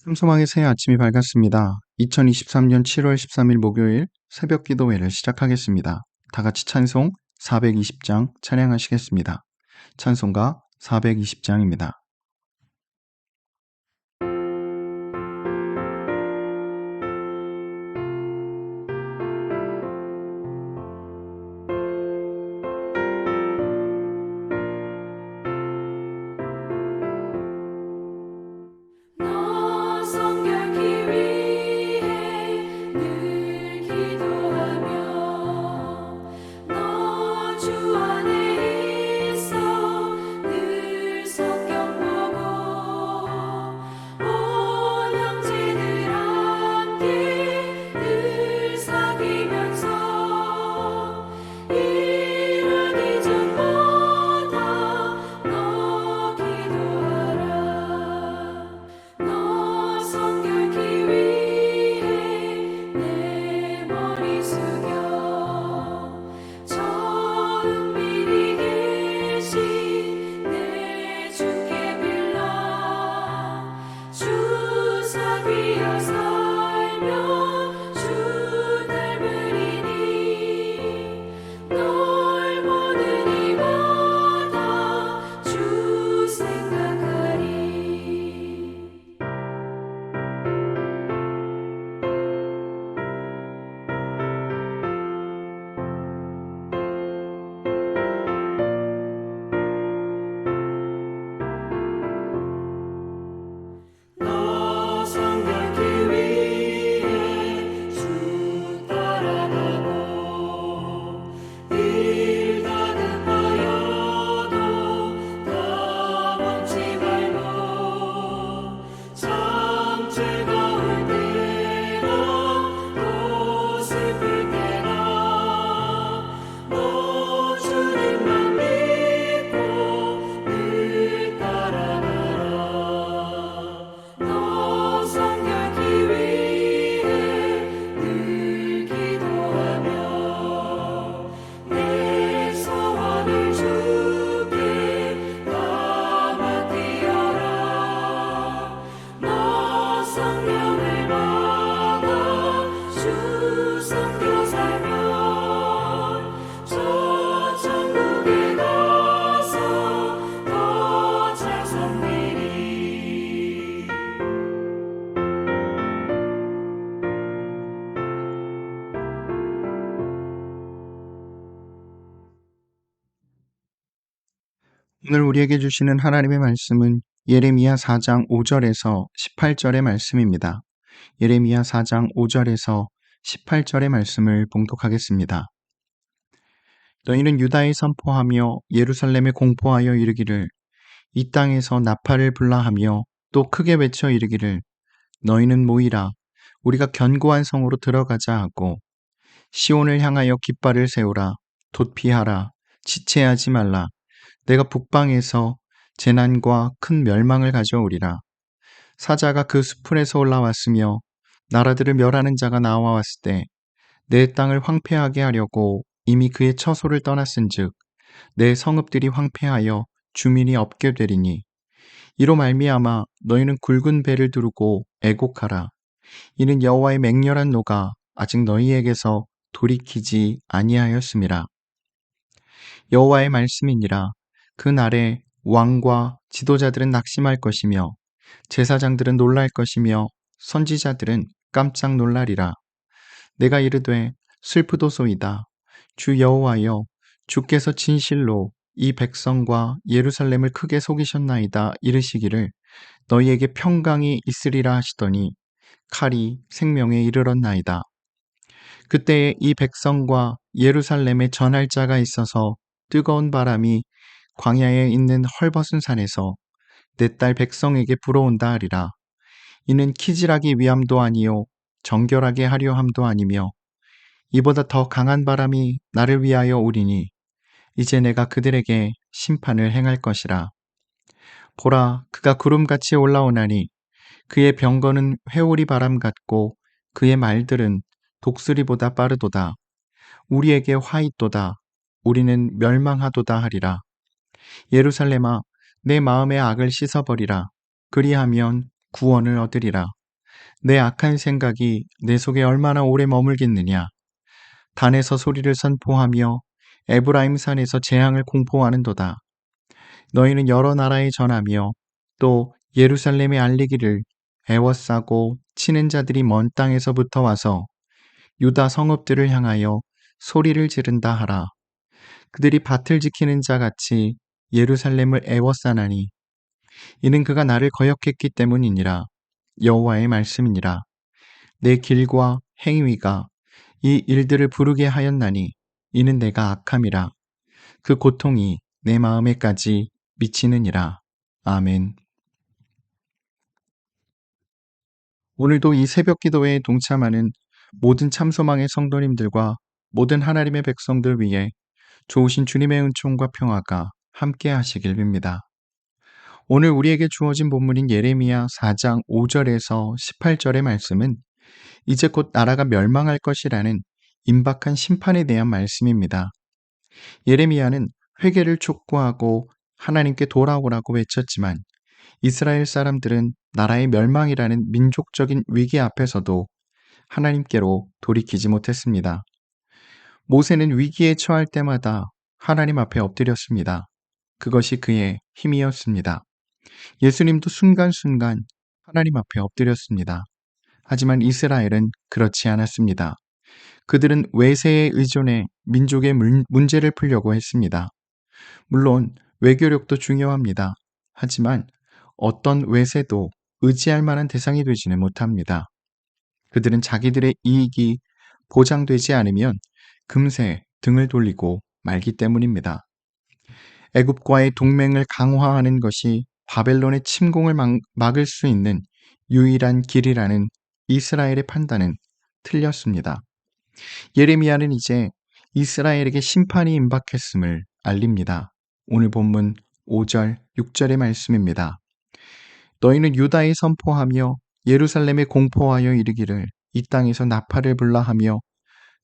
삼소망의 새 아침이 밝았습니다. 2023년 7월 13일 목요일 새벽 기도회를 시작하겠습니다. 다 같이 찬송 420장 찬양하시겠습니다. 찬송가 420장입니다. 오늘 우리에게 주시는 하나님의 말씀은 예레미야 4장 5절에서 18절의 말씀입니다. 예레미야 4장 5절에서 18절의 말씀을 봉독하겠습니다. 너희는 유다에 선포하며 예루살렘에 공포하여 이르기를 이 땅에서 나팔을 불라하며 또 크게 외쳐 이르기를 너희는 모이라 우리가 견고한 성으로 들어가자 하고 시온을 향하여 깃발을 세우라 도피하라 지체하지 말라 내가 북방에서 재난과 큰 멸망을 가져오리라. 사자가 그 수풀에서 올라왔으며 나라들을 멸하는 자가 나와왔을 때 내 땅을 황폐하게 하려고 이미 그의 처소를 떠났은즉 내 성읍들이 황폐하여 주민이 없게 되리니 이로 말미암아 너희는 굵은 배를 두르고 애곡하라. 이는 여호와의 맹렬한 노가 아직 너희에게서 돌이키지 아니하였음이라. 여호와의 말씀이니라. 그 날에 왕과 지도자들은 낙심할 것이며 제사장들은 놀랄 것이며 선지자들은 깜짝 놀라리라. 내가 이르되 슬프도소이다. 주 여호와여 주께서 진실로 이 백성과 예루살렘을 크게 속이셨나이다 이르시기를 너희에게 평강이 있으리라 하시더니 칼이 생명에 이르렀나이다. 그때에 이 백성과 예루살렘에 전할 자가 있어서 뜨거운 바람이 광야에 있는 헐벗은 산에서 내 딸 백성에게 불어온다 하리라. 이는 키질하기 위함도 아니요 정결하게 하려 함도 아니며 이보다 더 강한 바람이 나를 위하여 오리니 이제 내가 그들에게 심판을 행할 것이라. 보라 그가 구름같이 올라오나니 그의 병거는 회오리 바람 같고 그의 말들은 독수리보다 빠르도다. 우리에게 화 있도다. 우리는 멸망하도다 하리라. 예루살렘아 내 마음의 악을 씻어버리라. 그리하면 구원을 얻으리라. 내 악한 생각이 내 속에 얼마나 오래 머물겠느냐. 단에서 소리를 선포하며 에브라임 산에서 재앙을 공포하는도다. 너희는 여러 나라에 전하며 또 예루살렘에 알리기를, 애워싸고 치는 자들이 먼 땅에서부터 와서 유다 성읍들을 향하여 소리를 지른다 하라. 그들이 밭을 지키는 자 같이 예루살렘을 애워싸나니 이는 그가 나를 거역했기 때문이니라. 여호와의 말씀이니라. 내 길과 행위가 이 일들을 부르게 하였나니 이는 내가 악함이라. 그 고통이 내 마음에까지 미치느니라. 아멘. 오늘도 이 새벽 기도회에 동참하는 모든 참소망의 성도님들과 모든 하나님의 백성들 위해 좋으신 주님의 은총과 평화가 함께 하시길 빕니다. 오늘 우리에게 주어진 본문인 예레미야 4장 5절에서 18절의 말씀은 이제 곧 나라가 멸망할 것이라는 임박한 심판에 대한 말씀입니다. 예레미야는 회개를 촉구하고 하나님께 돌아오라고 외쳤지만 이스라엘 사람들은 나라의 멸망이라는 민족적인 위기 앞에서도 하나님께로 돌이키지 못했습니다. 모세는 위기에 처할 때마다 하나님 앞에 엎드렸습니다. 그것이 그의 힘이었습니다. 예수님도 순간순간 하나님 앞에 엎드렸습니다. 하지만 이스라엘은 그렇지 않았습니다. 그들은 외세에 의존해 민족의 문제를 풀려고 했습니다. 물론 외교력도 중요합니다. 하지만 어떤 외세도 의지할 만한 대상이 되지는 못합니다. 그들은 자기들의 이익이 보장되지 않으면 금세 등을 돌리고 말기 때문입니다. 애굽과의 동맹을 강화하는 것이 바벨론의 침공을 막을 수 있는 유일한 길이라는 이스라엘의 판단은 틀렸습니다. 예레미야는 이제 이스라엘에게 심판이 임박했음을 알립니다. 오늘 본문 5절, 6절의 말씀입니다. 너희는 유다에 선포하며 예루살렘에 공포하여 이르기를 이 땅에서 나팔을 불라 하며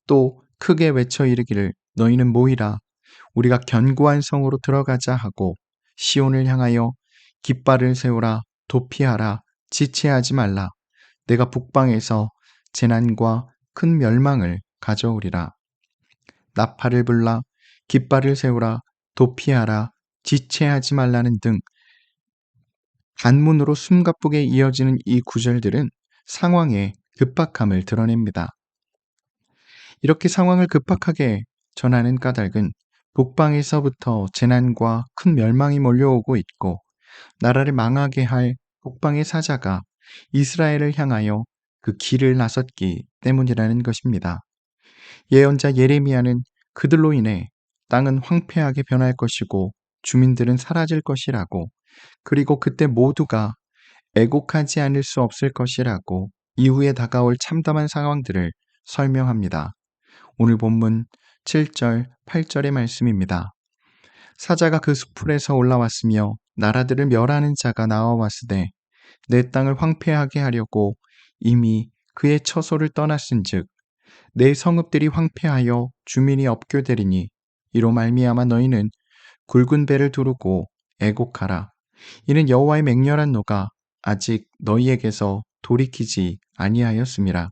또 크게 외쳐 이르기를 너희는 모이라 우리가 견고한 성으로 들어가자 하고 시온을 향하여 깃발을 세우라 도피하라 지체하지 말라 내가 북방에서 재난과 큰 멸망을 가져오리라. 나팔을 불라 깃발을 세우라 도피하라 지체하지 말라는 등 단문으로 숨가쁘게 이어지는 이 구절들은 상황의 급박함을 드러냅니다. 이렇게 상황을 급박하게 전하는 까닭은 북방에서부터 재난과 큰 멸망이 몰려오고 있고 나라를 망하게 할 북방의 사자가 이스라엘을 향하여 그 길을 나섰기 때문이라는 것입니다. 예언자 예레미야는 그들로 인해 땅은 황폐하게 변할 것이고 주민들은 사라질 것이라고 그리고 그때 모두가 애곡하지 않을 수 없을 것이라고 이후에 다가올 참담한 상황들을 설명합니다. 오늘 본문 7절, 8절의 말씀입니다. 사자가 그 수풀에서 올라왔으며 나라들을 멸하는 자가 나와왔으되 내 땅을 황폐하게 하려고 이미 그의 처소를 떠났은즉 내 성읍들이 황폐하여 주민이 없교되리니 이로 말미암아 너희는 굵은 배를 두르고 애곡하라. 이는 여호와의 맹렬한 노가 아직 너희에게서 돌이키지 아니하였음이라.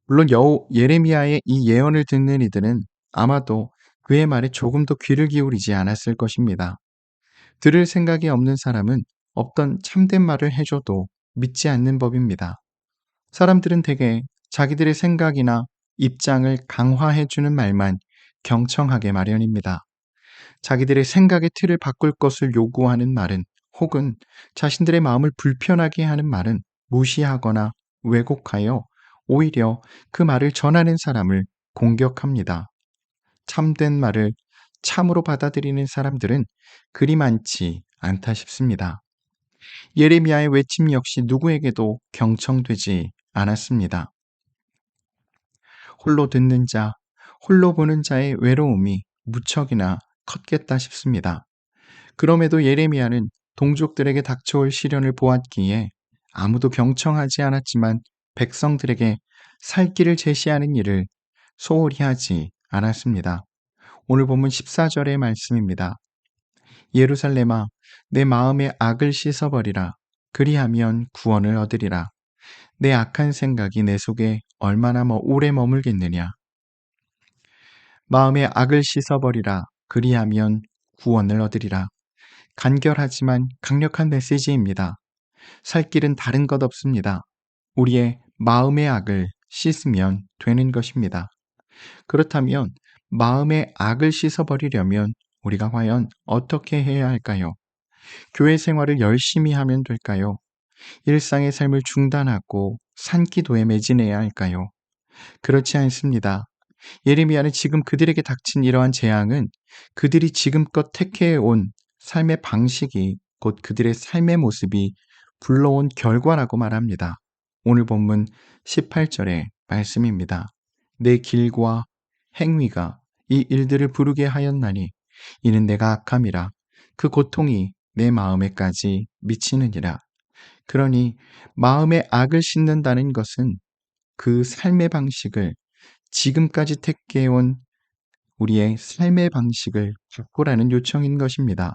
물론 예레미야의 이 예언을 듣는 이들은 아마도 그의 말에 조금도 귀를 기울이지 않았을 것입니다. 들을 생각이 없는 사람은 없던 참된 말을 해줘도 믿지 않는 법입니다. 사람들은 대개 자기들의 생각이나 입장을 강화해주는 말만 경청하게 마련입니다. 자기들의 생각의 틀을 바꿀 것을 요구하는 말은 혹은 자신들의 마음을 불편하게 하는 말은 무시하거나 왜곡하여 오히려 그 말을 전하는 사람을 공격합니다. 참된 말을 참으로 받아들이는 사람들은 그리 많지 않다 싶습니다. 예레미야의 외침 역시 누구에게도 경청되지 않았습니다. 홀로 듣는 자, 홀로 보는 자의 외로움이 무척이나 컸겠다 싶습니다. 그럼에도 예레미야는 동족들에게 닥쳐올 시련을 보았기에 아무도 경청하지 않았지만 백성들에게 살 길을 제시하는 일을 소홀히 하지 않았습니다. 오늘 본문 14절의 말씀입니다. 예루살렘아, 내 마음의 악을 씻어버리라. 그리하면 구원을 얻으리라. 내 악한 생각이 내 속에 얼마나 오래 머물겠느냐. 마음의 악을 씻어버리라. 그리하면 구원을 얻으리라. 간결하지만 강력한 메시지입니다. 살 길은 다른 것 없습니다. 우리의 마음의 악을 씻으면 되는 것입니다. 그렇다면 마음의 악을 씻어버리려면 우리가 과연 어떻게 해야 할까요? 교회 생활을 열심히 하면 될까요? 일상의 삶을 중단하고 산기도에 매진해야 할까요? 그렇지 않습니다. 예레미야는 지금 그들에게 닥친 이러한 재앙은 그들이 지금껏 택해온 삶의 방식이 곧 그들의 삶의 모습이 불러온 결과라고 말합니다. 오늘 본문 18절의 말씀입니다. 내 길과 행위가 이 일들을 부르게 하였나니 이는 내가 악함이라. 그 고통이 내 마음에까지 미치느니라. 그러니 마음의 악을 씻는다는 것은 그 삶의 방식을 지금까지 택해온 우리의 삶의 방식을 바꾸라는 요청인 것입니다.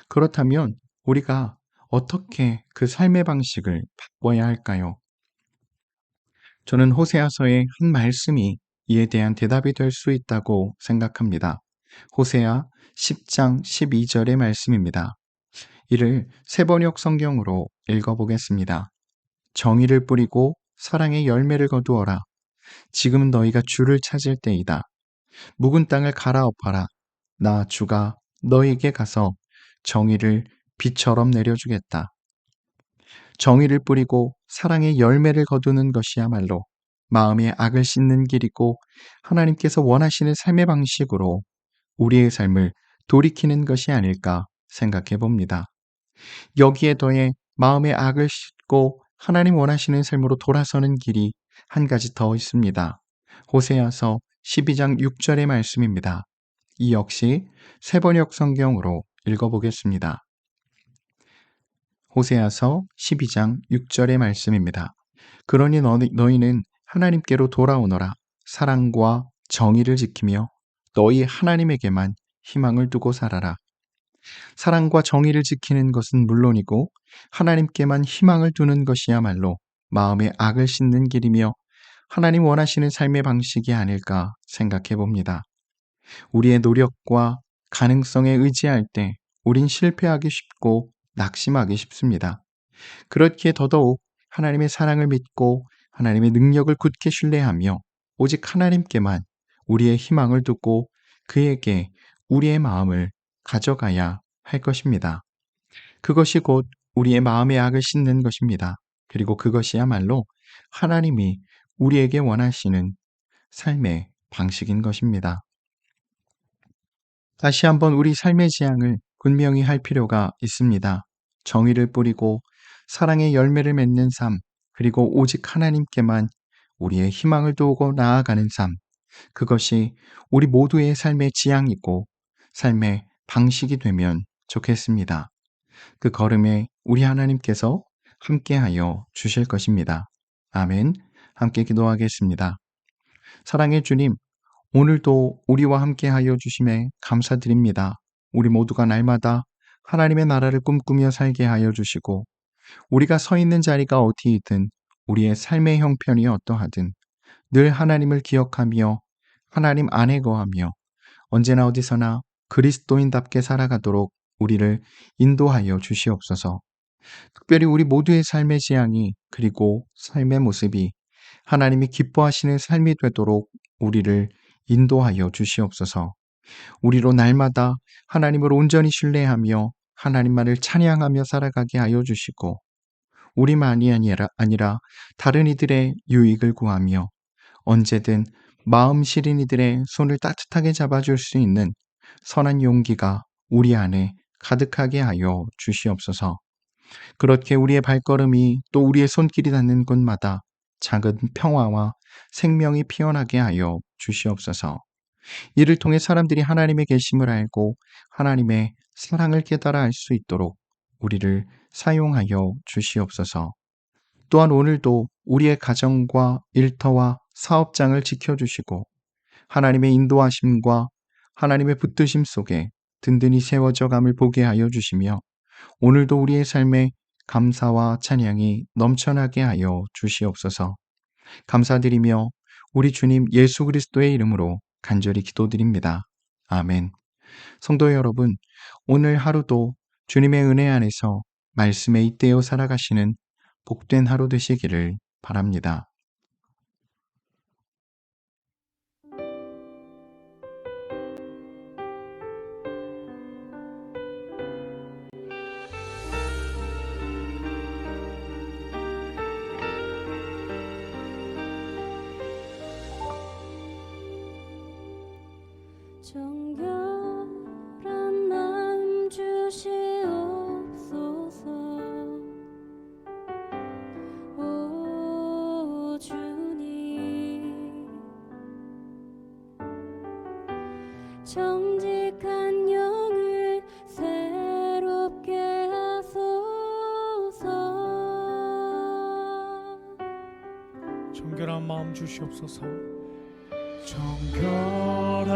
그렇다면 우리가 어떻게 그 삶의 방식을 바꿔야 할까요? 저는 호세아서의 한 말씀이 이에 대한 대답이 될 수 있다고 생각합니다. 호세아 10장 12절의 말씀입니다. 이를 세번역 성경으로 읽어보겠습니다. 정의를 뿌리고 사랑의 열매를 거두어라. 지금 너희가 주를 찾을 때이다. 묵은 땅을 갈아엎어라. 나 주가 너에게 가서 정의를 비처럼 내려주겠다. 정의를 뿌리고 사랑의 열매를 거두는 것이야말로 마음의 악을 씻는 길이고 하나님께서 원하시는 삶의 방식으로 우리의 삶을 돌이키는 것이 아닐까 생각해 봅니다. 여기에 더해 마음의 악을 씻고 하나님 원하시는 삶으로 돌아서는 길이 한 가지 더 있습니다. 호세아서 12장 6절의 말씀입니다. 이 역시 세번역 성경으로 읽어보겠습니다. 호세아서 12장 6절의 말씀입니다. 그러니 너희는 하나님께로 돌아오너라. 사랑과 정의를 지키며 너희 하나님에게만 희망을 두고 살아라. 사랑과 정의를 지키는 것은 물론이고 하나님께만 희망을 두는 것이야말로 마음의 악을 씻는 길이며 하나님 원하시는 삶의 방식이 아닐까 생각해 봅니다. 우리의 노력과 가능성에 의지할 때 우린 실패하기 쉽고 낙심하기 쉽습니다. 그렇기에 더더욱 하나님의 사랑을 믿고 하나님의 능력을 굳게 신뢰하며 오직 하나님께만 우리의 희망을 두고 그에게 우리의 마음을 가져가야 할 것입니다. 그것이 곧 우리의 마음의 악을 씻는 것입니다. 그리고 그것이야말로 하나님이 우리에게 원하시는 삶의 방식인 것입니다. 다시 한번 우리 삶의 지향을 분명히 할 필요가 있습니다. 정의를 뿌리고 사랑의 열매를 맺는 삶, 그리고 오직 하나님께만 우리의 희망을 두고 나아가는 삶, 그것이 우리 모두의 삶의 지향이고 삶의 방식이 되면 좋겠습니다. 그 걸음에 우리 하나님께서 함께하여 주실 것입니다. 아멘. 함께 기도하겠습니다. 사랑의 주님, 오늘도 우리와 함께하여 주심에 감사드립니다. 우리 모두가 날마다 하나님의 나라를 꿈꾸며 살게 하여 주시고 우리가 서 있는 자리가 어디이든 우리의 삶의 형편이 어떠하든 늘 하나님을 기억하며 하나님 안에 거하며 언제나 어디서나 그리스도인답게 살아가도록 우리를 인도하여 주시옵소서. 특별히 우리 모두의 삶의 지향이 그리고 삶의 모습이 하나님이 기뻐하시는 삶이 되도록 우리를 인도하여 주시옵소서. 우리로 날마다 하나님을 온전히 신뢰하며 하나님만을 찬양하며 살아가게 하여 주시고 우리만이 아니라 다른 이들의 유익을 구하며 언제든 마음 시린 이들의 손을 따뜻하게 잡아줄 수 있는 선한 용기가 우리 안에 가득하게 하여 주시옵소서. 그렇게 우리의 발걸음이 또 우리의 손길이 닿는 곳마다 작은 평화와 생명이 피어나게 하여 주시옵소서. 이를 통해 사람들이 하나님의 계심을 알고 하나님의 사랑을 깨달아 알 수 있도록 우리를 사용하여 주시옵소서. 또한 오늘도 우리의 가정과 일터와 사업장을 지켜주시고 하나님의 인도하심과 하나님의 붙드심 속에 든든히 세워져 감을 보게 하여 주시며 오늘도 우리의 삶에 감사와 찬양이 넘쳐나게 하여 주시옵소서. 감사드리며 우리 주님 예수 그리스도의 이름으로 간절히 기도드립니다. 아멘. 성도 여러분, 오늘 하루도 주님의 은혜 안에서 말씀에 잇대어 살아가시는 복된 하루 되시기를 바랍니다. 정결한 마음 주시옵소서. 오 주님, 정직한 영을 새롭게 하소서. 정결한 마음 주시옵소서. 정결한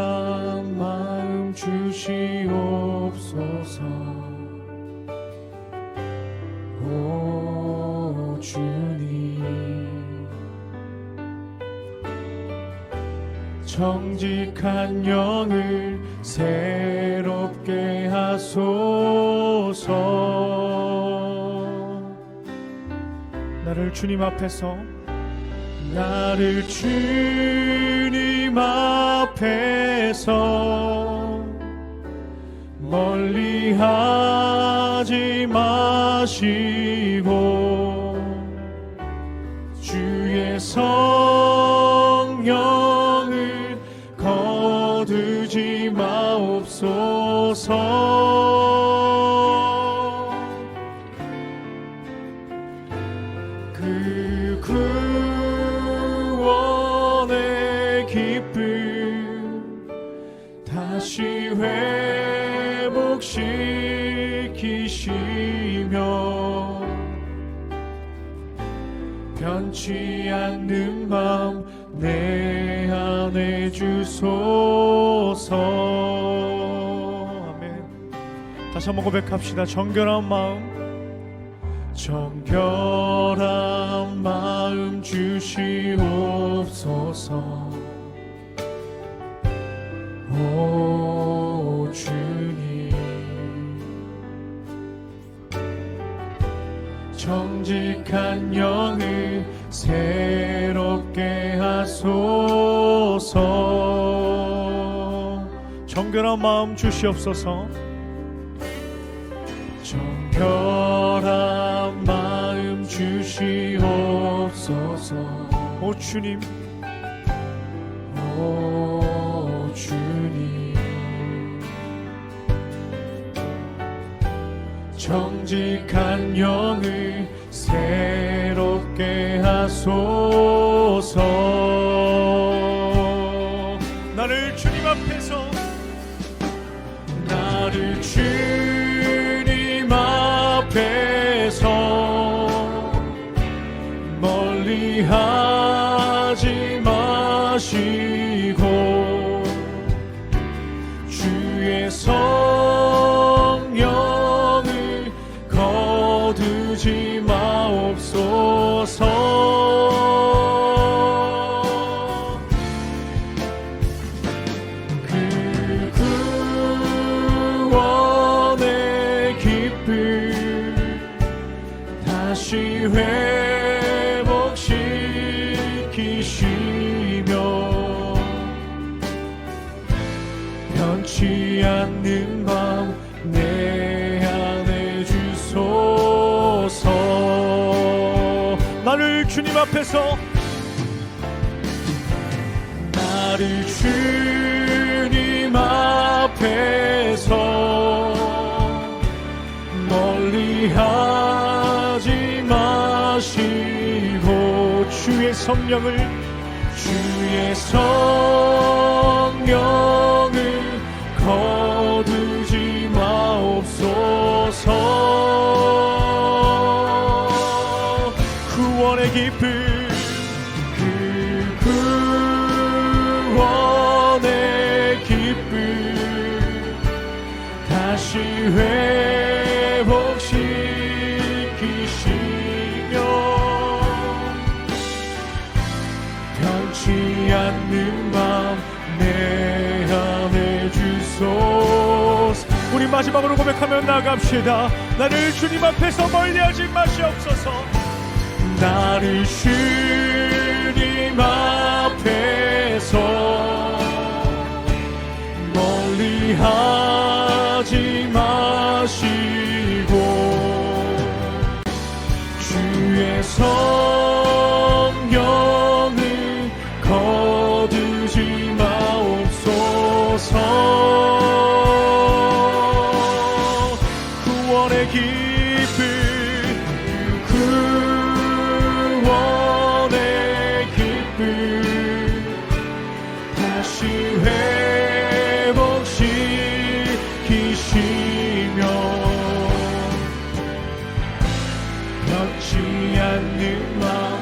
마음 주시옵소서. 오 주님, 정직한 영을 새롭게 하소서. 나를 주님 앞에서 멀리하지 마시고 주의 성령을 거두지 마옵소서. 그 구원의 기쁨 다시 회복시키시며 변치 않는 마음 내 안에 주소서. 아멘. 다시 한번 고백합시다. 정결한 마음 주시옵소서. 오 주님, 정직한 영을 새롭게 하소서. 정결한 마음 주시옵소서. 정결한 마음 주시옵소서. 오 주님, 오 주님, 정직한 영을 새롭게 하소서. 나를 주님 앞에서 멀리하지 마시고 주의 성령을 거두지 마옵소서. 그 구원의 기쁨 다시 회복시키시며 변치 않는 마음 내 안에 주소서. 나를 주님 앞에서 멀리하지 마시고 주의 성령을 거두지 마옵소서. 구원의 기쁨, 그 구원의 기쁨 다시 회복시키시며 변치 않는 마음 내 안에 주소서. 우리 마지막으로 고백하며 나갑시다. 나를 주님 앞에서 멀리하지 마시옵소서. 나를 주님 앞에서 멀리하지 마시고 주의 성령을 거두지 마옵소서. 구원의 기쁨 구원의 기쁨 다시 회복시키시며 변치 않는 마음